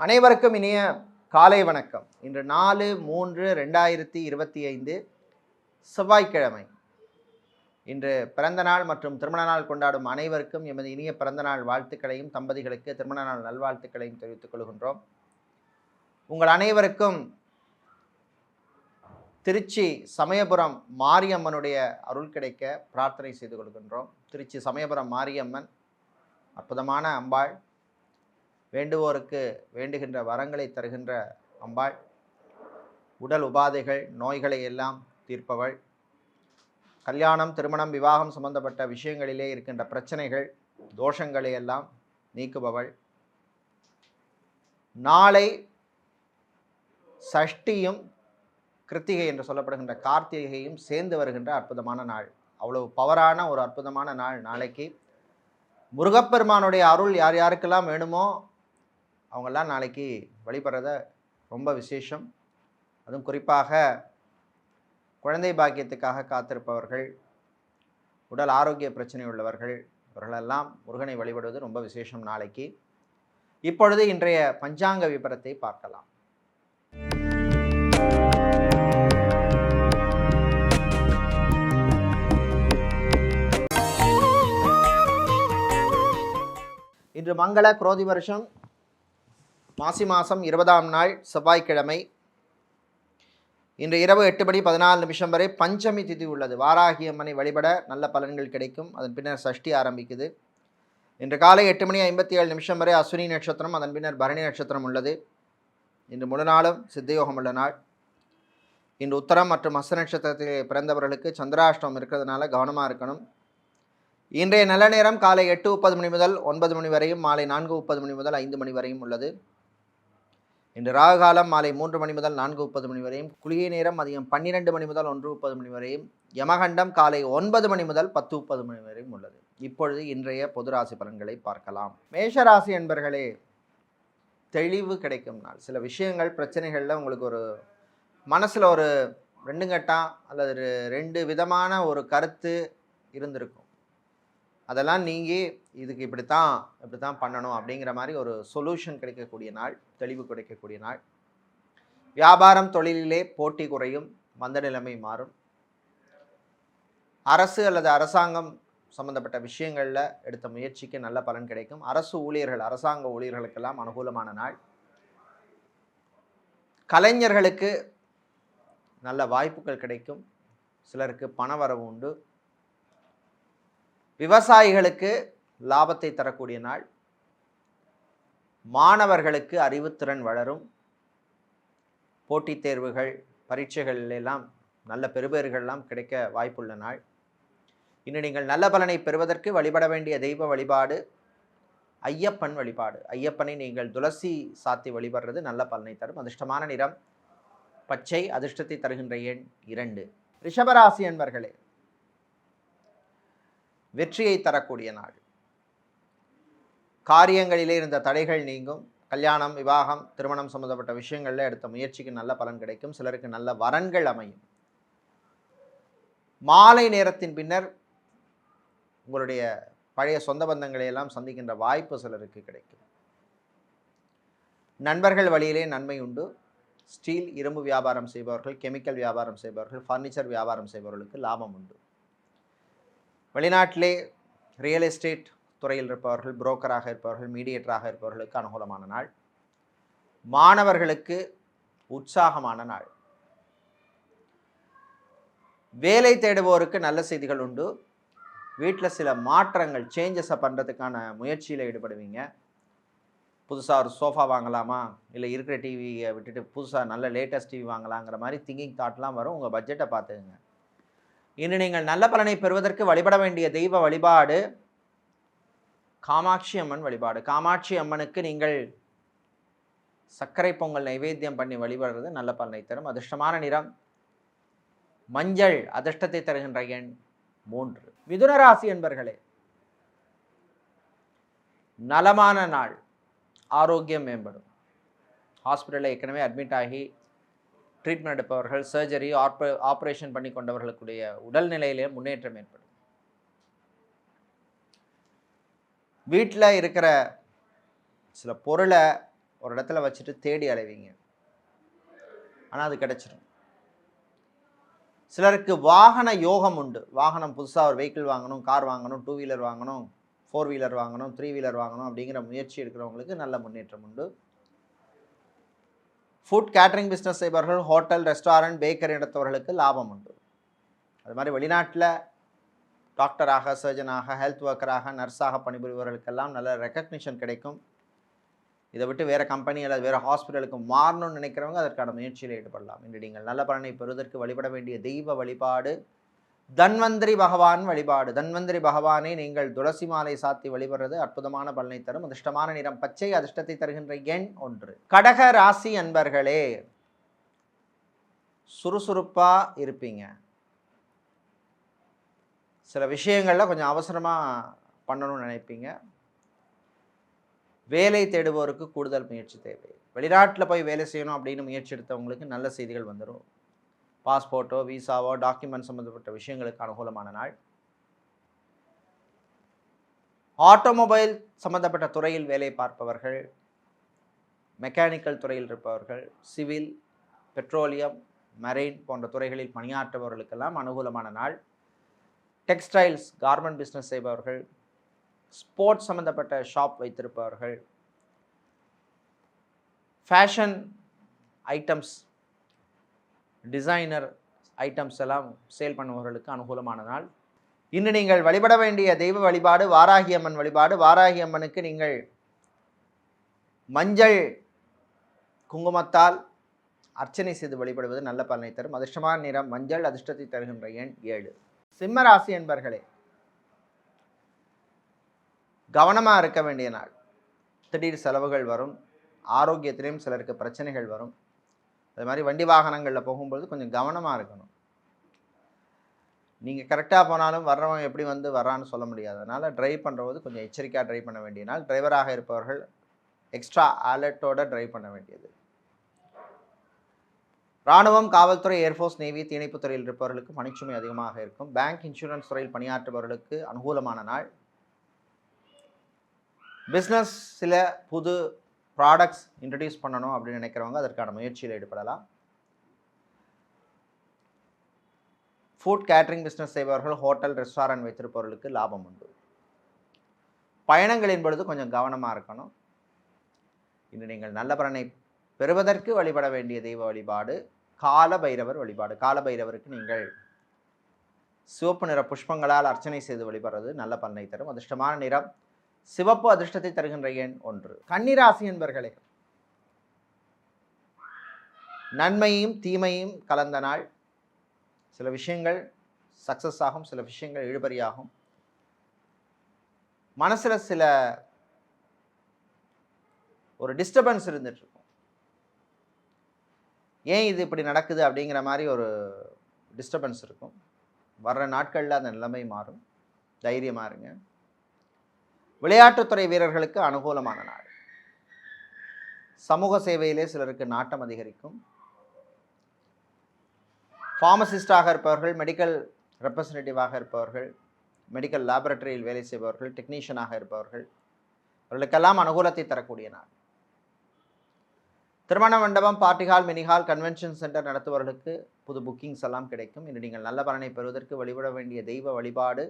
அனைவருக்கும் இனிய காலை வணக்கம். இன்று 4/3/2025 செவ்வாய்க்கிழமை. இன்று பிறந்த நாள் மற்றும் திருமண நாள் கொண்டாடும் அனைவருக்கும் எமது இனிய பிறந்த நாள் வாழ்த்துக்களையும், தம்பதிகளுக்கு திருமண நாள் நல்வாழ்த்துக்களையும் தெரிவித்துக் கொள்கின்றோம். உங்கள் அனைவருக்கும் திருச்சி சமயபுரம் மாரியம்மனுடைய அருள் கிடைக்க பிரார்த்தனை செய்து கொள்கின்றோம். திருச்சி சமயபுரம் மாரியம்மன் அற்புதமான அம்பாள், வேண்டுவோருக்கு வேண்டுகின்ற வரங்களை தருகின்ற அம்பாள், உடல் உபாதைகள் நோய்களை எல்லாம் தீர்ப்பவள், கல்யாணம் திருமணம் விவாகம் சம்பந்தப்பட்ட விஷயங்களிலே இருக்கின்ற பிரச்சனைகள் தோஷங்களை எல்லாம் நீக்குபவள். நாளை சஷ்டியும் கிருத்திகை என்று சொல்லப்படுகின்ற கார்த்திகையும் சேர்ந்து வருகின்ற அற்புதமான நாள். அவ்வளவு பவரான ஒரு அற்புதமான நாள் நாளைக்கு. முருகப்பெருமானுடைய அருள் யார் யாருக்கெல்லாம் வேணுமோ அவங்கெல்லாம் நாளைக்கு வழிபடுறத ரொம்ப விசேஷம். அதுவும் குறிப்பாக குழந்தை பாக்கியத்துக்காக காத்திருப்பவர்கள், உடல் ஆரோக்கிய பிரச்சனை உள்ளவர்கள், இவர்களெல்லாம் முருகனை வழிபடுவது ரொம்ப விசேஷம் நாளைக்கு. இப்பொழுது இன்றைய பஞ்சாங்க விபரத்தை பார்க்கலாம். இன்று மங்கள குரோதி வருஷம் மாசி மாதம் 20ஆம் நாள் செவ்வாய்க்கிழமை. இன்று இரவு 8:14 வரை பஞ்சமி திதி உள்ளது. வாராகி அம்மனை வழிபட நல்ல பலன்கள் கிடைக்கும். அதன் பின்னர் சஷ்டி ஆரம்பிக்குது. இன்று காலை 8:57 வரை அஸ்வினி நட்சத்திரம், அதன் பின்னர் பரணி நட்சத்திரம் உள்ளது. இன்று முழு நாளும் சித்தயோகம் உள்ள நாள். இன்று உத்தரம் மற்றும் அஸ்த நட்சத்திரத்தில் பிறந்தவர்களுக்கு சந்திராஷ்டமம் இருக்கிறதுனால கவனமாக இருக்கணும். இன்றைய நல்ல நேரம் காலை 8:30 முதல் 9 மணி வரையும், மாலை 4:30 முதல் 5 மணி வரையும் உள்ளது. இன்று ராகு காலம் மாலை 3 மணி முதல் 4:30 வரையும், குளிகை நேரம் மதியம் 12 மணி முதல் 1:30 வரையும், யமகண்டம் காலை 9 மணி முதல் 10:30 வரையும் உள்ளது. இப்பொழுது இன்றைய பொது ராசி பலன்களை பார்க்கலாம். மேஷராசி என்பர்களே, தெளிவு கிடைக்கும் நாள். சில விஷயங்கள் பிரச்சனைகளில் உங்களுக்கு ஒரு மனசில் ஒரு 2 கட்டம் அல்லது 2 விதமான ஒரு கருத்து இருந்திருக்கும். அதெல்லாம் நீங்கி இதுக்கு இப்படித்தான் பண்ணணும் அப்படிங்கிற மாதிரி ஒரு சொல்யூஷன் கிடைக்கக்கூடிய நாள், தெளிவு கிடைக்கக்கூடிய நாள். வியாபாரம் தொழிலிலே போட்டி குறையும், மந்த நிலைமை மாறும். அரசு அல்லது அரசாங்கம் சம்பந்தப்பட்ட விஷயங்களில் எடுத்த முயற்சிக்கு நல்ல பலன் கிடைக்கும். அரசு ஊழியர்கள், அரசாங்க ஊழியர்களுக்கெல்லாம் அனுகூலமான நாள். கலைஞர்களுக்கு நல்ல வாய்ப்புகள் கிடைக்கும். சிலருக்கு பணவரவு உண்டு. விவசாயிகளுக்கு லாபத்தை தரக்கூடிய நாள். மாணவர்களுக்கு அறிவுத்திறன் வளரும். போட்டித் தேர்வுகள், பரீட்சைகள் எல்லாம் நல்ல பெறுபேறுகள்லாம் கிடைக்க வாய்ப்புள்ள நாள். இன்று நீங்கள் நல்ல பலனை பெறுவதற்கு வழிபட வேண்டிய தெய்வ வழிபாடு ஐயப்பன் வழிபாடு. ஐயப்பனை நீங்கள் துளசி சாத்தி வழிபடுறது நல்ல பலனை தரும். அதிர்ஷ்டமான நிறம் பச்சை. அதிர்ஷ்டத்தை தருகின்ற எண் 2. ரிஷபராசி என்பர்களே, வெற்றியை தரக்கூடிய நாள். காரியங்களிலே இருந்த தடைகள் நீங்கும். கல்யாணம் விவாகம் திருமணம் சம்பந்தப்பட்ட விஷயங்களில் எடுத்த முயற்சிக்கு நல்ல பலன் கிடைக்கும். சிலருக்கு நல்ல வரன்கள் அமையும். மாலை நேரத்தின் பின்னர் உங்களுடைய பழைய சொந்த பந்தங்களை எல்லாம் சந்திக்கின்ற வாய்ப்பு சிலருக்கு கிடைக்கும். நண்பர்கள் வழியிலே நன்மை உண்டு. ஸ்டீல் இரும்பு வியாபாரம் செய்பவர்கள், கெமிக்கல் வியாபாரம் செய்பவர்கள், ஃபர்னிச்சர் வியாபாரம் செய்பவர்களுக்கு லாபம் உண்டு. வெளிநாட்டிலே ரியல் எஸ்டேட் துறையில் இருப்பவர்கள், புரோக்கராக இருப்பவர்கள், மீடியேட்டராக இருப்பவர்களுக்கு அனுகூலமான நாள். மாணவர்களுக்கு உற்சாகமான நாள். வேலை தேடுவோருக்கு நல்ல செய்திகள் உண்டு. வீட்டில் சில மாற்றங்கள், சேஞ்சஸை பண்ணுறதுக்கான முயற்சியில் ஈடுபடுவீங்க. புதுசாக ஒரு சோஃபா வாங்கலாமா, இல்லை இருக்கிற டிவியை விட்டுட்டு புதுசாக நல்ல லேட்டஸ்ட் டிவி வாங்கலாங்கிற மாதிரி திங்கிங் தாட்லாம் வரும். உங்கள் பட்ஜெட்டை பார்த்துக்குங்க. இன்று நீங்கள் நல்ல பலனை பெறுவதற்கு வழிபட வேண்டிய தெய்வ வழிபாடு காமாட்சி அம்மன் வழிபாடு. காமாட்சி அம்மனுக்கு நீங்கள் சர்க்கரை பொங்கல் நைவேத்தியம் பண்ணி வழிபடுறது நல்ல பலனை தரும். அதிர்ஷ்டமான நிறம் மஞ்சள். அதிர்ஷ்டத்தை தருகின்ற எண் 3. மிதுன ராசி என்பர்களே, நலமான நாள். ஆரோக்கியம் மேம்படும். ஹாஸ்பிட்டலில் ஏற்கனவே அட்மிட் ஆகி ட்ரீட்மெண்ட் எடுப்பவர்கள், சர்ஜரி, ஆப்ரேஷன் பண்ணி கொண்டவர்களுடைய உடல்நிலையிலே முன்னேற்றம் ஏற்படும். வீட்டில் இருக்கிற சில பொருளை ஒரு இடத்துல வச்சுட்டு தேடி அலைவீங்க, ஆனால் அது கிடைச்சிடும். சிலருக்கு வாகன யோகம் உண்டு. வாகனம் புதுசாக ஒரு வெஹிக்கிள் வாங்கணும், கார் வாங்கணும், 2 வீலர் வாங்கணும், 4 வீலர் வாங்கணும், 3 வீலர் வாங்கணும் அப்படிங்கிற முயற்சி எடுக்கிறவங்களுக்கு நல்ல முன்னேற்றம் உண்டு. ஃபுட் கேட்டரிங் பிஸ்னஸ் செய்பவர்கள், ஹோட்டல், ரெஸ்டாரண்ட், பேக்கரி நடத்துபவர்களுக்கு லாபம் உண்டு. அது மாதிரி வெளிநாட்டில் டாக்டராக, சர்ஜனாக, ஹெல்த் ஒர்க்கராக, நர்ஸாக பணிபுரிபவர்களுக்கெல்லாம் நல்ல ரெக்கக்னிஷன் கிடைக்கும். இதை விட்டு வேறு கம்பெனி அல்லது வேறு ஹாஸ்பிட்டலுக்கு மாறணும்னு நினைக்கிறவங்க அதற்கான முயற்சியில் ஈடுபடலாம். இன்று நீங்கள் நல்ல பலனை பெறுவதற்கு வழிபட வேண்டிய தெய்வ வழிபாடு தன்வந்திரி பகவான் வழிபாடு. தன்வந்திரி பகவானை நீங்கள் துளசி மாலை சாத்தி வழிபடுறது அற்புதமான பலனை தரும். அதிர்ஷ்டமான நிறம் பச்சை, அதிர்ஷ்டத்தை தருகின்ற எண் 1. கடக ராசி அன்பர்களே, சுறுசுறுப்பா இருப்பீங்க. சில விஷயங்கள்ல கொஞ்சம் அவசரமாக பண்ணணும்னு நினைப்பீங்க. வேலை தேடுவோருக்கு கூடுதல் முயற்சி தேவை. வெளிநாட்டில் போய் வேலை செய்யணும் அப்படின்னு முயற்சி எடுத்தவங்களுக்கு நல்ல செய்திகள் வந்துடும். பாஸ்போர்ட்டோ, விசாவோ, டாக்குமெண்ட் சம்மந்தப்பட்ட விஷயங்களுக்கு அனுகூலமான நாள். ஆட்டோமொபைல் சம்மந்தப்பட்ட துறையில் வேலை பார்ப்பவர்கள், மெக்கானிக்கல் துறையில் இருப்பவர்கள், சிவில், பெட்ரோலியம், மரைன் போன்ற துறைகளில் பணியாற்றுபவர்களுக்கெல்லாம் அனுகூலமான நாள். டெக்ஸ்டைல்ஸ், கார்மெண்ட் பிஸ்னஸ் செய்பவர்கள், ஸ்போர்ட்ஸ் சம்மந்தப்பட்ட ஷாப் வைத்திருப்பவர்கள், ஃபேஷன் ஐட்டம்ஸ், டிசைனர் ஐட்டம்ஸ் எல்லாம் சேல் பண்ணுபவர்களுக்கு அனுகூலமான நாள். இன்று நீங்கள் வழிபட வேண்டிய தெய்வ வழிபாடு வாராகி அம்மன் வழிபாடு. வாராகி அம்மனுக்கு நீங்கள் மஞ்சள் குங்குமத்தால் அர்ச்சனை செய்து வழிபடுவது நல்ல பலனை தரும். அதிர்ஷ்டமான நிறம் மஞ்சள், அதிர்ஷ்டத்தை தருகின்ற எண் 7. சிம்ம ராசி என்பர்களே, கவனமாக இருக்க வேண்டிய நாள். திடீர் செலவுகள் வரும். ஆரோக்கியத்திலையும் சிலருக்கு பிரச்சனைகள் வரும். அது மாதிரி வண்டி வாகனங்களில் போகும்போது கொஞ்சம் கவனமாக இருக்கணும். நீங்கள் கரெக்டாக போனாலும் வர்றவன் எப்படி வந்து வர்றான்னு சொல்ல முடியாது. அதனால் ட்ரைவ் பண்ணுறது கொஞ்சம் எச்சரிக்கையாக ட்ரைவ் பண்ண வேண்டிய நாள். டிரைவராக இருப்பவர்கள் எக்ஸ்ட்ரா அலர்ட்டோட ட்ரைவ் பண்ண வேண்டியது. இராணுவம், காவல்துறை, ஏர்ஃபோர்ஸ், நேவி, தீயணைப்பு துறையில் இருப்பவர்களுக்கு பணிச்சுமை அதிகமாக இருக்கும். பேங்க், இன்சூரன்ஸ் துறையில் பணியாற்றுபவர்களுக்கு அனுகூலமான நாள். பிஸ்னஸ் சில புது ப்ராடக்ட்ஸ் இன்ட்ரடியூஸ் பண்ணணும் அப்படின்னு நினைக்கிறவங்க அதற்கான முயற்சியில் ஈடுபடலாம். ஃபுட் கேட்டரிங் பிஸ்னஸ் செய்பவர்கள், ஹோட்டல், ரெஸ்டாரண்ட் வைத்திருப்பவர்களுக்கு லாபம் உண்டு. பயணங்களின் பொழுது கொஞ்சம் கவனமாக இருக்கணும். இன்று நீங்கள் நல்ல பலனை பெறுவதற்கு வழிபட வேண்டிய தெய்வ வழிபாடு கால பைரவர் வழிபாடு. கால பைரவருக்கு நீங்கள் சிவப்பு நிற புஷ்பங்களால் அர்ச்சனை செய்து வழிபடுறது நல்ல பலனை தரும். அதிர்ஷ்டமான நிறம் சிவப்பு, அதிர்ஷ்டத்தை தருகின்ற எண் 1. கன்னிராசி என்பர்களே, நன்மையும் தீமையும் கலந்த நாள். சில விஷயங்கள் சக்சஸ் ஆகும், சில விஷயங்கள் இழுபறியாகும். மனசில் சில ஒரு டிஸ்டர்பன்ஸ் இருந்துட்டு இருக்கும். ஏன் இது இப்படி நடக்குது அப்படிங்கிற மாதிரி ஒரு டிஸ்டர்பன்ஸ் இருக்கும். வர்ற நாட்களில் அந்த நிலைமை மாறும். தைரியமாக இருங்க. விளையாட்டுத்துறை வீரர்களுக்கு அனுகூலமான நாள். சமூக சேவையிலே சிலருக்கு நாட்டம் அதிகரிக்கும். ஃபார்மசிஸ்டாக இருப்பவர்கள், மெடிக்கல் ரெப்ரசன்டேட்டிவாக இருப்பவர்கள், மெடிக்கல் லேபரட்டரியில் வேலை செய்பவர்கள், டெக்னீஷியனாக இருப்பவர்கள், அவர்களுக்கெல்லாம் அனுகூலத்தை தரக்கூடிய நாள். திருமண மண்டபம், party hall, mini hall, convention centre நடத்துபவர்களுக்கு புது புக்கிங்ஸ் எல்லாம் கிடைக்கும். இன்று நீங்கள் நல்ல பலனை பெறுவதற்கு வழிபட வேண்டிய தெய்வ வழிபாடு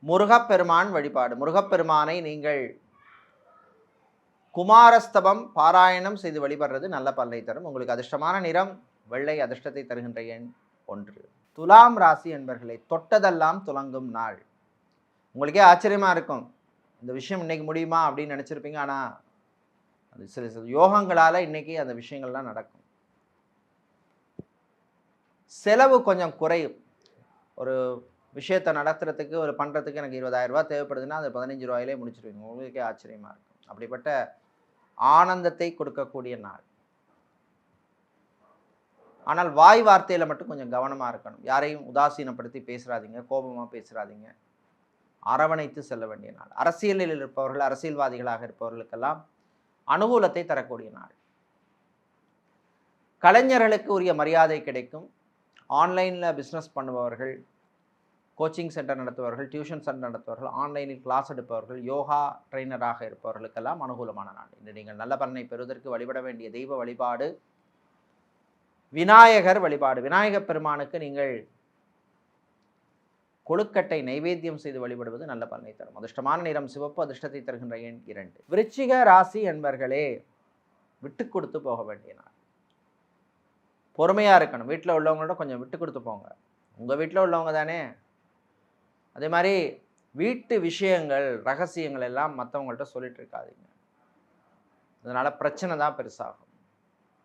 முருகப்பெருமான் வழிபாடு. முருகப்பெருமானை நீங்கள் குமாரஸ்தபம் பாராயணம் செய்து வழிபடுறது நல்ல பலனை தரும். உங்களுக்கு அதிர்ஷ்டமான நிறம் வெள்ளை, அதிர்ஷ்டத்தை தருகின்ற எண் 1. துலாம் ராசி என்பர்களை, தொட்டதெல்லாம் துலங்கும் நாள். உங்களுக்கே ஆச்சரியமாக இருக்கும், இந்த விஷயம் இன்னைக்கு முடியுமா அப்படின்னு நினச்சிருப்பீங்க. ஆனால் அது சில யோகங்களால் இன்னைக்கு அந்த விஷயங்கள்லாம் நடக்கும். செலவு கொஞ்சம் குறையும். ஒரு விஷயத்தை நடத்துறதுக்கு, ஒரு பண்ணுறதுக்கு எனக்கு 20,000 ரூபா தேவைப்படுதுன்னா அது 15 ரூபாயிலே முடிச்சிருவீங்க. உங்களுக்கே ஆச்சரியமாக இருக்கும். அப்படிப்பட்ட ஆனந்தத்தை கொடுக்கக்கூடிய நாள். ஆனால் வாய் வார்த்தையில் மட்டும் கொஞ்சம் கவனமாக இருக்கணும். யாரையும் உதாசீனப்படுத்தி பேசுகிறாதீங்க, கோபமாக பேசுகிறாதீங்க. அரவணைத்து செல்ல வேண்டிய நாள். அரசியலில் இருப்பவர்கள், அரசியல்வாதிகளாக இருப்பவர்களுக்கெல்லாம் அனுகூலத்தை தரக்கூடிய நாள். கலைஞர்களுக்கு உரிய மரியாதை கிடைக்கும். ஆன்லைனில் பிஸ்னஸ் பண்ணுபவர்கள், கோச்சிங் சென்டர் நடத்துபவர்கள், டியூஷன் சென்டர் நடத்துபவர்கள், ஆன்லைனில் கிளாஸ் எடுப்பவர்கள், யோகா ட்ரெயினராக இருப்பவர்களுக்கெல்லாம் அனுகூலமான நாள். இன்று நீங்கள் நல்ல பலனை பெறுவதற்கு வழிபட வேண்டிய தெய்வ வழிபாடு விநாயகர் வழிபாடு. விநாயகப் பெருமானுக்கு நீங்கள் கொழுக்கட்டை நைவேத்தியம் செய்து வழிபடுவது நல்ல பலனை தரும். அதிர்ஷ்டமான நிறம் சிவப்பு. அதிர்ஷ்டத்தை தருகின்ற எண் 2. விருச்சிக ராசி என்பர்களே, விட்டு கொடுத்து போக வேண்டிய நாள். பொறுமையாக இருக்கணும். வீட்டில் உள்ளவங்களோட கொஞ்சம் விட்டு கொடுத்து போங்க. உங்கள் வீட்டில் உள்ளவங்க தானே. அதே மாதிரி வீட்டு விஷயங்கள், ரகசியங்கள் எல்லாம் மற்றவங்கள்ட்ட சொல்லிட்டு இருக்காதீங்க. அதனால் பிரச்சனை தான் பெருசாகும்.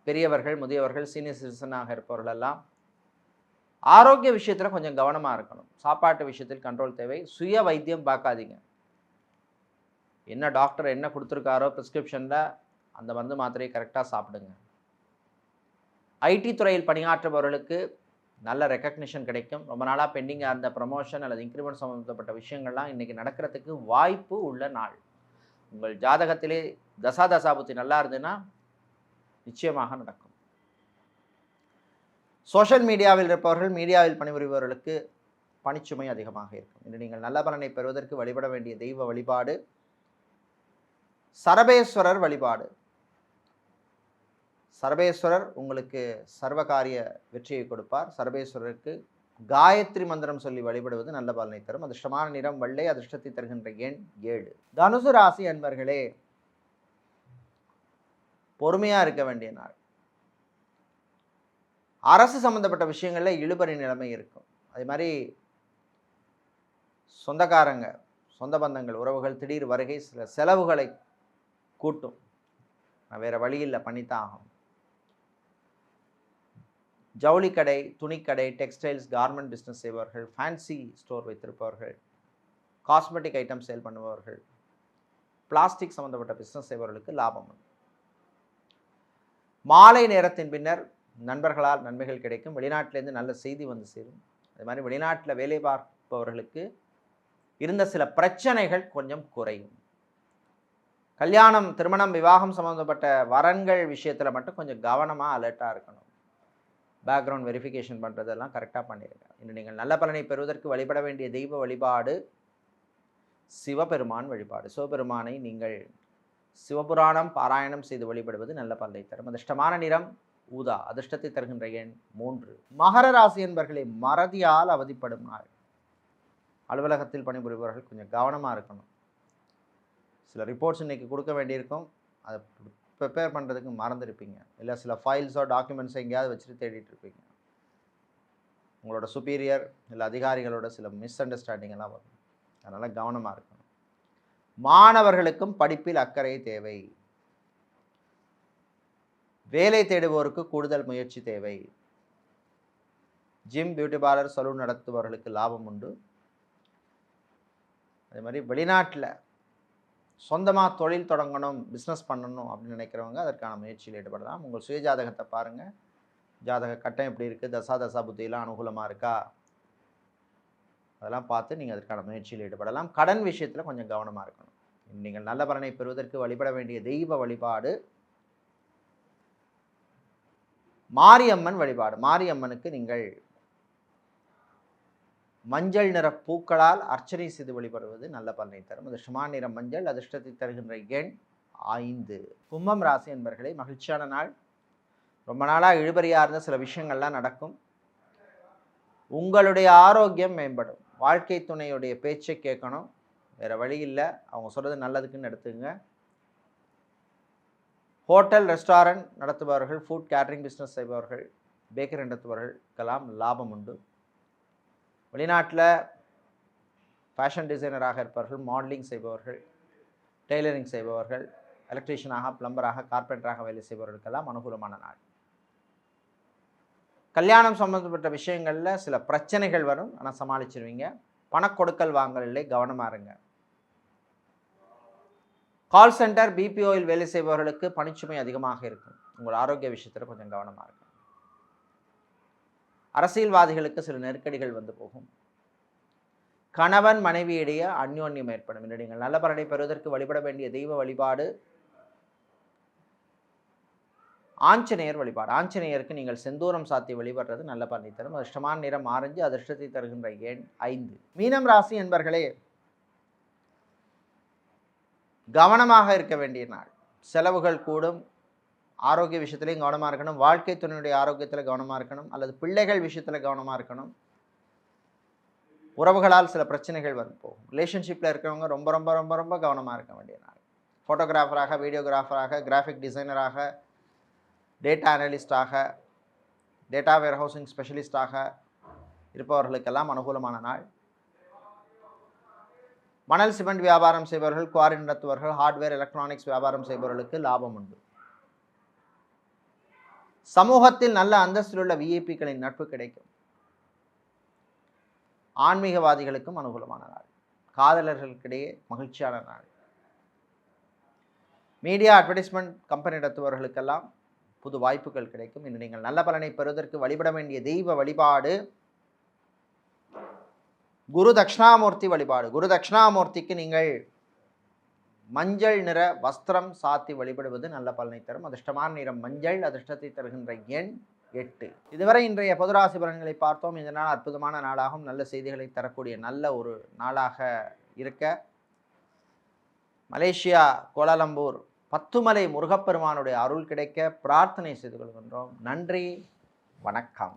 பெரியவர்கள், முதியவர்கள், சீனியர் சிட்டிசனாக இருப்பவர்கள் எல்லாம் ஆரோக்கிய விஷயத்தில் கொஞ்சம் கவனமாக இருக்கணும். சாப்பாட்டு விஷயத்தில் கண்ட்ரோல் தேவை. சுய வைத்தியம் பார்க்காதீங்க. என்ன டாக்டர் என்ன கொடுத்துருக்காரோ ப்ரிஸ்கிரிப்ஷனில் அந்த மருந்து மாத்திரையை கரெக்டாக சாப்பிடுங்க. ஐடி துறையில் பணியாற்றுபவர்களுக்கு நல்ல ரெக்கக்னிஷன் கிடைக்கும். ரொம்ப நாளாக பெண்டிங்காக இருந்த ப்ரமோஷன் அல்லது இன்க்ரிமெண்ட் சம்மந்தப்பட்ட விஷயங்கள்லாம் இன்றைக்கி நடக்கிறதுக்கு வாய்ப்பு உள்ள நாள். உங்கள் ஜாதகத்திலே தசாபுத்தி நல்லா இருந்ததுன்னா நிச்சயமாக நடக்கும். சோஷியல் மீடியாவில் இருப்பவர்கள், மீடியாவில் பணிபுரிபவர்களுக்கு பணிச்சுமை அதிகமாக இருக்கும். இன்று நீங்கள் நல்ல பலனை பெறுவதற்கு வழிபட வேண்டிய தெய்வ வழிபாடு சரபேஸ்வரர் வழிபாடு. சரபேஸ்வரர் உங்களுக்கு சர்வகாரிய வெற்றியை கொடுப்பார். சரபேஸ்வரருக்கு காயத்ரி மந்திரம் சொல்லி வழிபடுவது நல்ல பலனை தரும். அதிர்ஷ்டமான நிறம் வெள்ளை. அதிர்ஷ்டத்தை தருகின்ற எண் 7. தனுசு ராசி அன்பர்களே, பொறுமையாக இருக்க வேண்டிய நாள். அரசு சம்பந்தப்பட்ட விஷயங்களில் இழுபறி நிலைமை இருக்கும். அதே மாதிரி சொந்தக்காரங்க, சொந்த பந்தங்கள், உறவுகள் திடீர் வருகை சில செலவுகளை கூட்டும். நான் வேறு வழியில் பண்ணித்தான் ஆகும். ஜவுளி கடை, துணிக்கடை, டெக்ஸ்டைல்ஸ், கார்மெண்ட் பிஸ்னஸ் செய்பவர்கள், ஃபேன்சி ஸ்டோர் வைத்திருப்பவர்கள், காஸ்மெட்டிக் ஐட்டம் சேல் பண்ணுபவர்கள், பிளாஸ்டிக் சம்மந்தப்பட்ட பிஸ்னஸ் செய்பவர்களுக்கு லாபம் உண்டு. மாலை நேரத்தின் பின்னர் நண்பர்களால் நன்மைகள் கிடைக்கும். வெளிநாட்டிலேருந்து நல்ல செய்தி வந்து சேரும். அதே மாதிரி வெளிநாட்டில் வேலை பார்ப்பவர்களுக்கு இருந்த சில பிரச்சனைகள் கொஞ்சம் குறையும். கல்யாணம், திருமணம், விவாகம் சம்மந்தப்பட்ட வரன்கள் விஷயத்தில் மட்டும் கொஞ்சம் கவனமாக அலர்ட்டாக இருக்கணும். பேக்ரவுண்ட் வெரிஃபிகேஷன் பண்ணுறதெல்லாம் கரெக்டாக பண்ணிடுங்க. இன்று நீங்கள் நல்ல பலனை பெறுவதற்கு வழிபட வேண்டிய தெய்வ வழிபாடு சிவபெருமான் வழிபாடு. சிவபெருமானை நீங்கள் சிவபுராணம் பாராயணம் செய்து வழிபடுவது நல்ல பலனை தரும். அதிர்ஷ்டமான நிறம் ஊதா. அதிர்ஷ்டத்தை தருகின்ற எண் 3. மகர ராசி என்பர்களை மறதியால் அவதிப்படும் நாள். அலுவலகத்தில் பணிபுரிபவர்கள் கொஞ்சம் கவனமாக இருக்கணும். சில ரிப்போர்ட்ஸ் இன்றைக்கி கொடுக்க வேண்டியிருக்கும். அதை ப்ரிப்பேர் பண்ணுறதுக்கு மறந்துருப்பீங்க. இல்லை சில ஃபைல்ஸோ டாக்குமெண்ட்ஸோ எங்கேயாவது வச்சுட்டு தேடிட்டு இருப்பீங்க. உங்களோட சுப்பீரியர் இல்லை அதிகாரிகளோட சில மிஸ் அண்டர்ஸ்டாண்டிங் எல்லாம் வரும். அதனால் கவனமாக இருக்கணும். மாணவர்களுக்கும் படிப்பில் அக்கறை தேவை. வேலை தேடுவோருக்கு கூடுதல் முயற்சி தேவை. ஜிம், பியூட்டி பார்லர், சலூன் நடத்துபவர்களுக்கு லாபம் உண்டு. அதே மாதிரி வெளிநாட்டில் சொந்தமாக தொழில் தொடங்கணும், பிஸ்னஸ் பண்ணணும் அப்படின்னு நினைக்கிறவங்க அதற்கான முயற்சியில் ஈடுபடலாம். உங்கள் சுய ஜாதகத்தை பாருங்கள். ஜாதக கட்டம் எப்படி இருக்குது, தசா புத்தியெல்லாம் அனுகூலமாக இருக்கா, அதெல்லாம் பார்த்து நீங்கள் அதற்கான முயற்சியில் ஈடுபடலாம். கடன் விஷயத்தில் கொஞ்சம் கவனமாக இருக்கணும். நீங்கள் நல்ல பலனை பெறுவதற்கு வழிபட வேண்டிய தெய்வ வழிபாடு மாரியம்மன் வழிபாடு. மாரியம்மனுக்கு நீங்கள் மஞ்சள் நிற பூக்களால் அர்ச்சனை செய்து வழிபடுவது நல்ல பலனை தரும். அதிர்ஷ்டமான நிறம் மஞ்சள். அதிர்ஷ்டத்தை தருகின்ற எண் 5. கும்பம் ராசி என்பர்களை மகிழ்ச்சியான நாள். ரொம்ப நாளாக இழுபறியாக இருந்த சில விஷயங்கள்லாம் நடக்கும். உங்களுடைய ஆரோக்கியம் மேம்படும். வாழ்க்கை துணையுடைய பேச்சை கேட்கணும், வேறு வழி இல்லை. அவங்க சொல்கிறது நல்லதுக்குன்னு எடுத்துங்க. ஹோட்டல், ரெஸ்டாரண்ட் நடத்துபவர்கள், ஃபுட் கேட்ரிங் பிஸ்னஸ் செய்பவர்கள், பேக்கரி நடத்துபவர்களுக்கெல்லாம் லாபம் உண்டு. வெளிநாட்டில் ஃபேஷன் டிசைனராக இருப்பவர்கள், மாடலிங் செய்பவர்கள், டெய்லரிங் செய்பவர்கள், எலக்ட்ரீஷியனாக, பிளம்பராக, கார்பெண்டராக வேலை செய்பவர்களுக்கெல்லாம் அனுகூலமான நாள். கல்யாணம் சம்பந்தப்பட்ட விஷயங்களில் சில பிரச்சனைகள் வரும், ஆனால் சமாளிச்சிருவீங்க. பணக்கொடுக்கல் வாங்கலிலே கவனமாக இருங்க. கால் சென்டர், பிபிஓவில் வேலை செய்பவர்களுக்கு பணிச்சுமை அதிகமாக இருக்கும். உங்கள் ஆரோக்கிய விஷயத்தில் கொஞ்சம் கவனமாக இருக்கும். அரசியல்வாதிகளுக்கு சில நெருக்கடிகள் வந்து போகும். கணவன் மனைவியிடையே அந்யோன்யம் ஏற்படும். என்று நீங்கள் நல்ல பலனை பெறுவதற்கு வழிபட வேண்டிய தெய்வ வழிபாடு ஆஞ்சநேயர் வழிபாடு. ஆஞ்சநேயருக்கு நீங்கள் செந்தூரம் சாத்தி வழிபடுறது நல்ல பலனை தரும். அதிர்ஷ்டமான நிறம் ஆரஞ்சு. அதிர்ஷ்டத்தை தருகின்ற எண் 5. மீனம் ராசி என்பர்களே, கவனமாக இருக்க வேண்டிய நாள். செலவுகள் கூடும். ஆரோக்கிய விஷயத்துலையும் கவனமாக இருக்கணும். வாழ்க்கை துணையுடைய ஆரோக்கியத்தில் கவனமாக இருக்கணும். அல்லது பிள்ளைகள் விஷயத்தில் கவனமாக இருக்கணும். உறவுகளால் சில பிரச்சனைகள் வந்து போகும். ரிலேஷன்ஷிப்பில் இருக்கிறவங்க ரொம்ப ரொம்ப ரொம்ப ரொம்ப கவனமாக இருக்க வேண்டிய நாள். ஃபோட்டோகிராஃபராக, வீடியோகிராஃபராக, கிராஃபிக் டிசைனராக, டேட்டா அனலிஸ்டாக, டேட்டா வேர்ஹவுசிங் ஸ்பெஷலிஸ்டாக இருப்பவர்களுக்கெல்லாம் அனுகூலமான நாள். மணல் சிமெண்ட் வியாபாரம் செய்பவர்கள், குவாரி நடத்துபவர்கள், ஹார்ட்வேர் எலக்ட்ரானிக்ஸ் வியாபாரம் செய்பவர்களுக்கு லாபம் உண்டு. சமூகத்தில் நல்ல அந்தஸ்தில் உள்ள விஐபிக்களின் நட்பு கிடைக்கும். ஆன்மீகவாதிகளுக்கும் அனுகூலமான நாள். காதலர்களுக்கிடையே மகிழ்ச்சியான நாள். மீடியா அட்வர்டைஸ்மெண்ட் கம்பெனி நடத்துபவர்களுக்கெல்லாம் புது வாய்ப்புகள் கிடைக்கும். இன்று நீங்கள் நல்ல பலனை பெறுவதற்கு வழிபட வேண்டிய தெய்வ வழிபாடு குரு தட்சிணாமூர்த்தி வழிபாடு. குரு தட்சிணாமூர்த்திக்கு நீங்கள் மஞ்சள் நிற வஸ்திரம் சாத்தி வழிபடுவது நல்ல பலனை தரும். அதிர்ஷ்டமான நிறம் மஞ்சள். அதிர்ஷ்டத்தை தருகின்ற எண் 8. இதுவரை இன்றைய பொதுராசி பலன்களை பார்த்தோம். இந்த நாள் அற்புதமான நாளாகவும் நல்ல செய்திகளை தரக்கூடிய நல்ல ஒரு நாளாக இருக்க மலேசியா கோலாலம்பூர் பத்துமலை முருகப்பெருமானுடைய அருள் கிடைக்க பிரார்த்தனை செய்து கொள்கின்றோம். நன்றி, வணக்கம்.